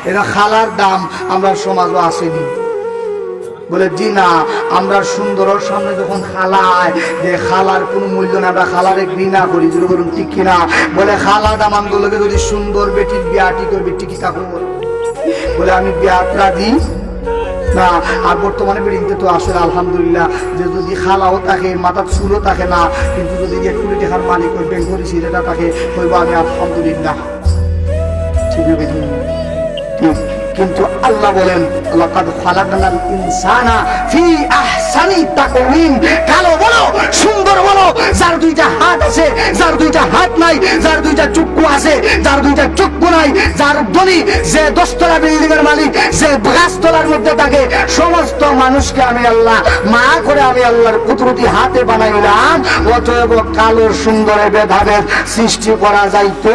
এটা খালার দাম আমরা সমাজও আসেনি। বলে জি না, আমরা সুন্দরের সামনে যখন খালায় যে খালার কোনো মূল্য না, আমরা খালারে ঘৃণা করি, যদি বলুন ঠিক কিনা? বলে খালা দামান গুলোকে যদি সুন্দর বেটির বিয়াটি করবে ঠিকই থাকবো, বলে আমি বিয়াটা দিই না। আর বর্তমানে বেরিয়ে তো আসলে আলহামদুলিল্লাহ যে যদি খালাও থাকে, মাথার চুলও থাকে না, কিন্তু যদি যে কুড়ি টাকার মালিক ওই ব্যাংক করি সেটা থাকে, হইবো আমি আলহামদুলিল্লাহ। ঠিক আছে, ঠিক। কিন্তু আল্লাহ বলেন লাকাদ খালাকনাল ইনসানা ফি আহসানি তাকওয়িম। কালো বলো, সুন্দর বলো, যার দুইটা হাত আছে, যার দুইটা হাত নাই, যার দুইটা চক্ষু আছে, যার দুইটা চক্ষু নাই, যার ধনী, যে 10 তলা বিল্ডিং এর মালিক, যে 5 তলার মধ্যে থাকে, সমস্ত মানুষকে আমি আল্লাহ মা করে আমি আল্লাহর কুদরতি হাতে বানাইলাম। অতএব কালো সুন্দরে ভেদাভেদ সৃষ্টি করা যাইতো।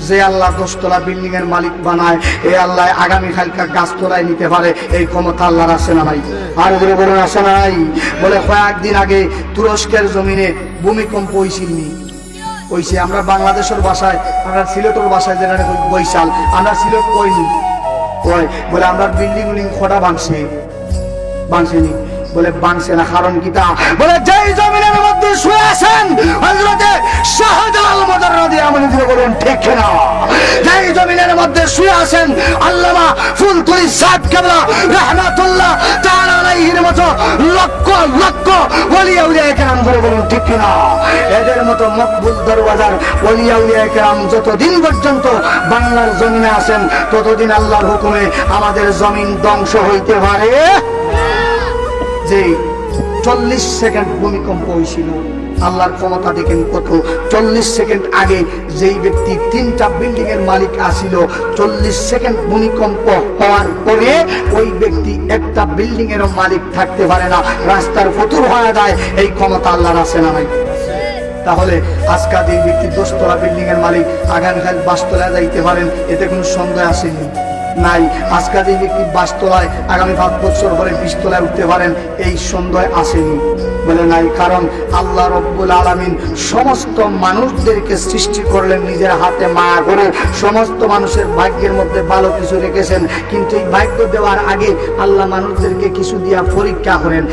যে আল্লাহ 10 তলা বিল্ডিং এর মালিক বানায়, এই আল্লাহ আগামী কালকা গাছতলায় নিতে পারে, এই ক্ষমতা আল্লাহর আছে না নাই? আর বলে বলুন আছে না নাই? বলে কয়েকদিন আগে তুরস্কের জমিনে ভূমিকম্প হইছে। আমরা বাংলাদেশের ভাষায়, আমরা সিলেটের ভাষায় যেটা বৈশাল, আমরা সিলেট কইনি কয়। বলে আমরা বিল্ডিং খোটা ভাঙছেনি। বলে বাংছে না, কারণ কি তা? বলে যেই জমিনের মধ্যে শুয়ে আছেন হযরতে শাহজালাল মদর রাদিয়াল্লাহু আনহু, বলেন ঠিক না? যেই জমিনের মধ্যে শুয়ে আছেন আল্লামা ফুলতুলি সাদ কেবলা রাহমাতুল্লাহ তাআলা আলাইহির মতো লক্ষ লক্ষ ওলি আউলিয়া কেরাম, বলেন ঠিক না? এদের মতো মকবুল দরওয়াজার ওলি আউলিয়া কেরাম যতদিন পর্যন্ত বাংলার জমিনে আছেন, ততদিন আল্লাহর হুকুমে আমাদের জমিন ধ্বংস হইতে পারে। যে 40 সেকেন্ড ভূমিকম্প হয়েছিল, আল্লাহর ক্ষমতা দেখেন কত। 40 সেকেন্ড আগে যেই ব্যক্তি 3টা বিল্ডিং এর মালিক আসিল, 40 সেকেন্ড ভূমিকম্প হওয়ার পরে ওই ব্যক্তি একটা বিল্ডিং এর মালিক থাকতে পারে না, রাস্তার ফতুর হয়ে যায়। এই ক্ষমতা আল্লাহর আছে না নাই? তাহলে আজকে যে ব্যক্তি 10 তলা বিল্ডিং এর মালিক আগামীকাল 22 তলায় যাইতে পারেন, এতে কোনো সন্দেহ আসেনি নাই? আজকে যে ব্যক্তি 22 তলায় আগামী 5 বছর পরে 20 তলায় উঠতে পারেন, এই সন্দেহ আসেনি? বলে নাই। কারণ আল্লাহ রব্বুল আলামিন সমস্ত মানুষদেরকে সৃষ্টি করলেন নিজের হাতে মায়া করে, সমস্ত মানুষের ভাগ্যের মধ্যে ভালো কিছু রেখেছেন, কিন্তু এই ভাগ্য দেওয়ার আগে আল্লাহ মানুষদেরকে কিছু দিয়া পরীক্ষা করেন।